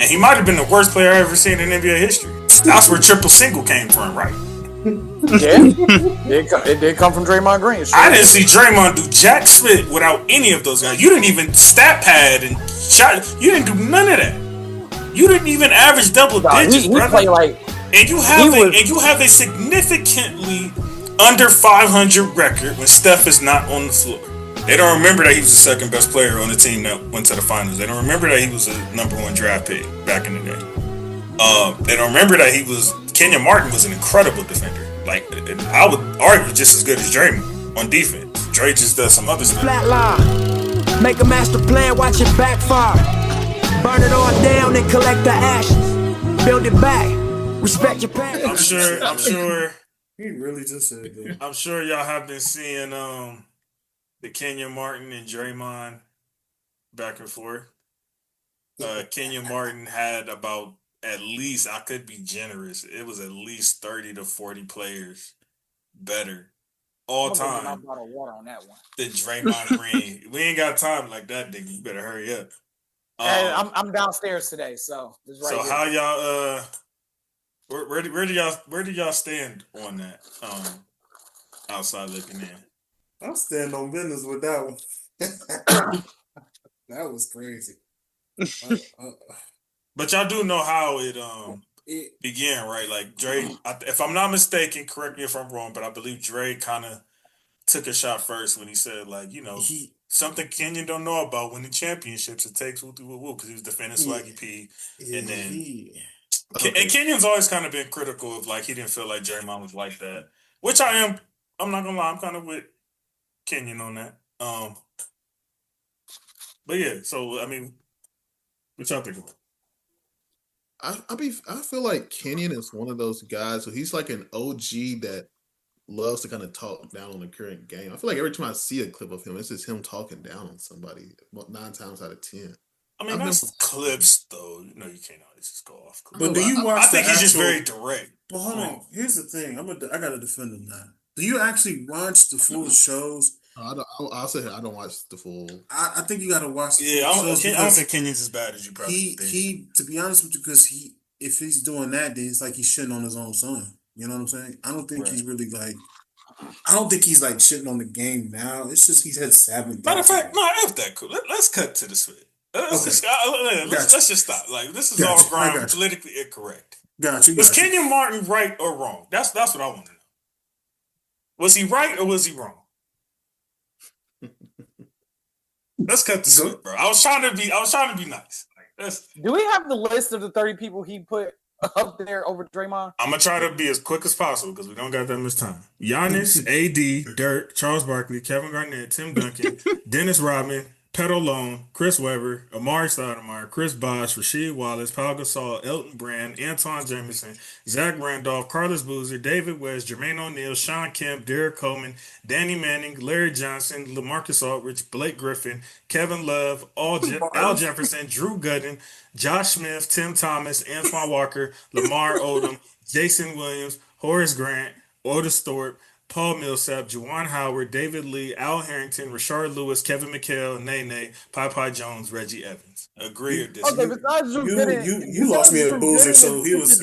And he might have been the worst player I ever seen in NBA history. That's where triple single came from, right? Yeah, it did come from Draymond Green. Sure. I didn't see Draymond do jack spit without any of those guys. You didn't even stat pad and shot. You didn't do none of that. You didn't even average double digits, he brother. played like, and you have a significantly under 500 record when Steph is not on the floor. They don't remember that he was the second best player on the team that went to the finals. They don't remember that he was a #1 draft pick back in the day. They don't remember that Kenyon Martin was an incredible defender. Like, I would argue just as good as Draymond on defense. Dre just does some other stuff. Flatline, make a master plan, watch it backfire. Burn it all down and collect the ashes. Build it back. Respect your parents. I'm sure. He really just said that. I'm sure y'all have been seeing the Kenyon Martin and Draymond back and forth. Kenyon Martin had about, at least, I could be generous, it was at least 30 to 40 players better all time I'm out of water on that one. than Draymond Green. We ain't got time like that, nigga. You better hurry up. I'm downstairs today, so it's right so here. how y'all where do y'all stand on that? Outside looking in. I'm standing on business with that one. That was crazy. But y'all do know how it began, right? Like Dre, if I'm not mistaken, correct me if I'm wrong, but I believe Dre kind of took a shot first when he said, like, something Kenyon don't know about winning championships. It takes woo because he was defending Swaggy P, and then and Kenyon's always kind of been critical of, like, he didn't feel like Draymond was like that, which I am. I'm not gonna lie, I'm kind of with Kenyon on that. But yeah, so I mean, what y'all think about? I feel like Kenyon is one of those guys. So he's like an OG that loves to kind of talk down on the current game. I feel like every time I see a clip of him, it's just him talking down on somebody 9 times out of 10. I mean, that's clips, though. You can't always just go off clips. But do you watch? I think he's just very direct. Well, hold on. Here's the thing. I gotta defend him now. Do you actually watch the full shows? I'll say I don't watch the full. I think you gotta watch. I don't think Kenyon's as bad as you probably think. He, to be honest with you, because if he's doing that, then it's like he's shitting on his own son. You know what I'm saying? I don't think he's really like. I don't think he's like shitting on the game now. It's just he's had 7. Matter of fact, no, F that cool. Let's cut to the spit. Let's just stop. Like, this is all ground politically incorrect. Was Kenyon Martin right or wrong? That's what I want to know. Was he right or was he wrong? Let's cut the spit, bro. I was trying to be nice. Like, do we have the list of the 30 people he put up there over Draymond? I'm gonna try to be as quick as possible because we don't got that much time. Giannis, AD, Dirk, Charles Barkley, Kevin Garnett, Tim Duncan, Dennis Rodman, Pet Malone, Chris Webber, Amari Stoudemire, Chris Bosh, Rasheed Wallace, Paul Gasol, Elton Brand, Antoine Jameson, Zach Randolph, Carlos Boozer, David West, Jermaine O'Neal, Sean Kemp, Derek Coleman, Danny Manning, Larry Johnson, LaMarcus Aldridge, Blake Griffin, Kevin Love, Al Jefferson, Drew Gooden, Josh Smith, Tim Thomas, Antoine Walker, Lamar Odom, Jason Williams, Horace Grant, Otis Thorpe, Paul Millsap, Juwan Howard, David Lee, Al Harrington, Rashard Lewis, Kevin McHale, Nene, Pai Jones, Reggie Evans. Agree or disagree? Okay, besides you lost me at Boozer, so he was.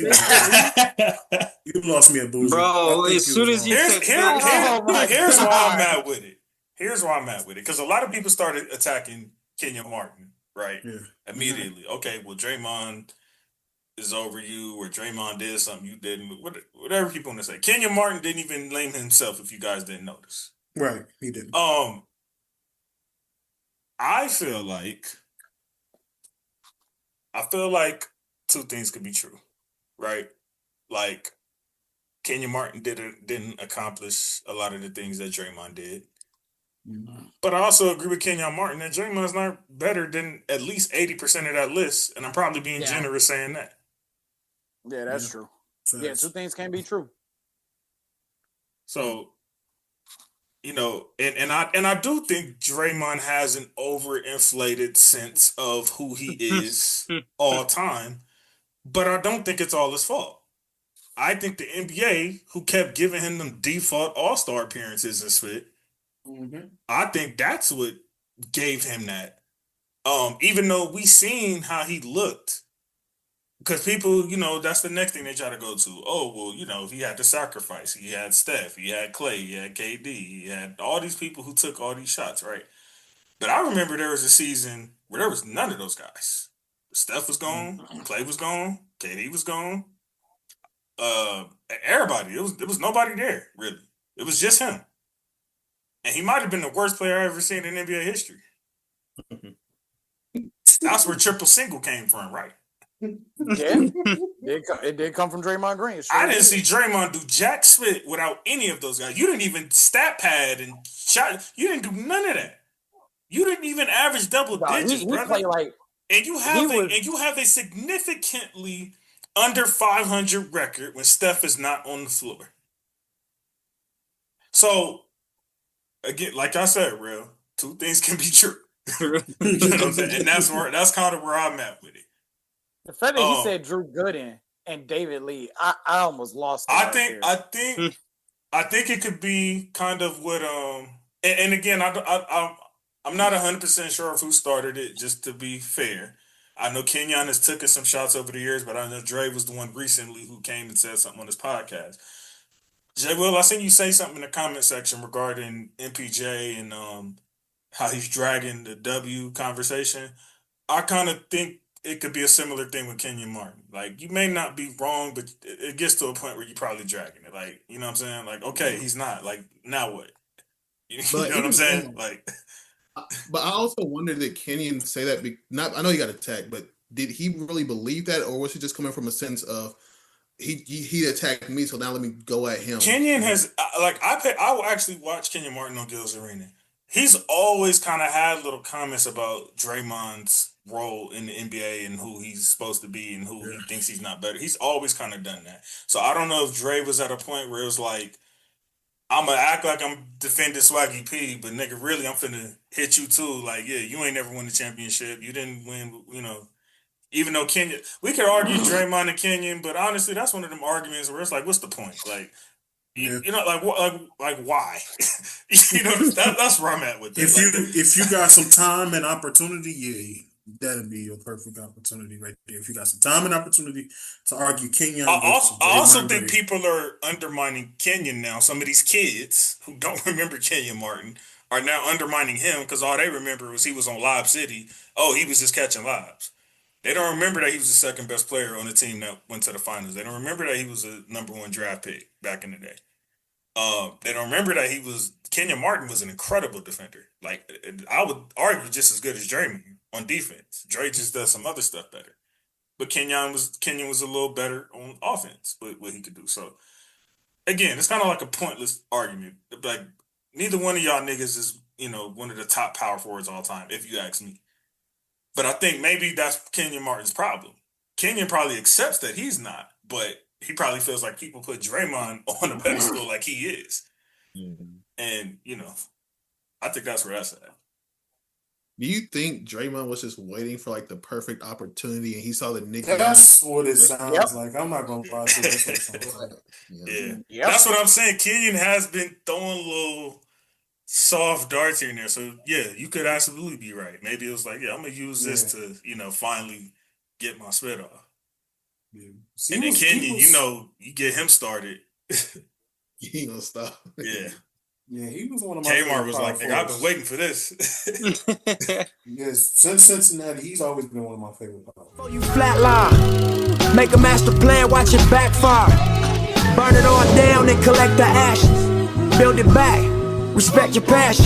You lost me at Boozer, bro. As soon as you here's why I'm mad with it. Here's why I'm mad with it, because a lot of people started attacking Kenyon Martin, right? Yeah. Immediately. Okay, well, Draymond is over you, or Draymond did something you didn't. Whatever people want to say. Kenyon Martin didn't even blame himself, if you guys didn't notice. Right, he didn't. I feel like two things could be true, right? Like, Kenyon Martin didn't accomplish a lot of the things that Draymond did. Mm-hmm. But I also agree with Kenyon Martin that Draymond's not better than at least 80% of that list, and I'm probably being generous saying that. Yeah, that's true. Yeah, two things can't be true. So, and I do think Draymond has an overinflated sense of who he is all time, but I don't think it's all his fault. I think the NBA, who kept giving him them default All-Star appearances and shit, I think that's what gave him that. Even though we seen how he looked Because people, that's the next thing they try to go to. Oh, well, he had to sacrifice. He had Steph, he had Clay, he had KD, he had all these people who took all these shots, right? But I remember there was a season where there was none of those guys. Steph was gone, Clay was gone, KD was gone. Everybody. It was nobody there, really. It was just him. And he might have been the worst player I ever seen in NBA history. That's where triple single came from, right? Yeah, it did come from Draymond Green. I didn't see Draymond do jack shit without any of those guys. You didn't even stat pad and shot. You didn't do none of that. You didn't even average double digits, he brother. played like, and you have a significantly under 500 record when Steph is not on the floor. So, again, like I said, real, two things can be true. You know what I'm saying? And that's kind of where I'm at with it. the fact that he said Drew Gooden and David Lee, I almost lost it. I think it could be kind of what and again, I'm not 100% sure of who started it, just to be fair. I know Kenyon has taken some shots over the years, but I know Dre was the one recently who came and said something on his podcast. Jay Will, I seen you say something in the comment section regarding MPJ and how he's dragging the W conversation. I kind of think it could be a similar thing with Kenyon Martin. Like, you may not be wrong, but it gets to a point where you're probably dragging it. Like, you know what I'm saying? Like, okay, he's not. Like, now what? You know what I'm saying? Like, but I also wonder, did Kenyon say that? I know he got attacked, but did he really believe that, or was he just coming from a sense of he attacked me, so now let me go at him? Kenyon has I will actually watch Kenyon Martin on Gil's Arena. He's always kind of had little comments about Draymond's role in the NBA and who he's supposed to be and who he thinks he's not better. He's always kind of done that. So I don't know if Dre was at a point where it was like, I'm going to act like I'm defending Swaggy P, but nigga, really, I'm finna hit you too. Like, yeah, you ain't never won the championship. You didn't win, even though Kenyon, we could argue Draymond and Kenyon, but honestly, that's one of them arguments where it's like, what's the point? Like, like why? That's where I'm at with that. If you got some time and opportunity, yeah, that'd be your perfect opportunity right there. If you got some time and opportunity to argue Kenyon, I also think people are undermining Kenyon now. Some of these kids who don't remember Kenyon Martin are now undermining him because all they remember was he was on Lob City. Oh, he was just catching lobs. They don't remember that he was the second best player on the team that went to the finals. They don't remember that he was a number 1 draft pick back in the day. They don't remember that Kenyon Martin was an incredible defender. Like, I would argue just as good as Draymond on defense. Dre just does some other stuff better. But Kenyon was a little better on offense with what he could do. So, again, it's kind of like a pointless argument. Like, neither one of y'all niggas is, one of the top power forwards all time, if you ask me. But I think maybe that's Kenyon Martin's problem. Kenyon probably accepts that he's not, but he probably feels like people put Draymond on a pedestal like he is. Mm-hmm. And, I think that's where that's at. Do you think Draymond was just waiting for like the perfect opportunity and he saw the Knicks? That's what it sounds like. I'm not going to lie to this. Yeah. That's what I'm saying. Kenyon has been throwing little soft darts here and there. So, yeah, you could absolutely be right. Maybe it was like, I'm going to use this to, finally get my spit off. Yeah. And then Kenyon, you get him started. He ain't gonna stop. Yeah. Yeah, he was one of my K-Mart was like, nigga, I've been waiting for this. Yes, since Cincinnati, he's always been one of my favorite players. Before you flatline, make a master plan, watch it backfire. Burn it all down and collect the ashes. Build it back, respect your passion.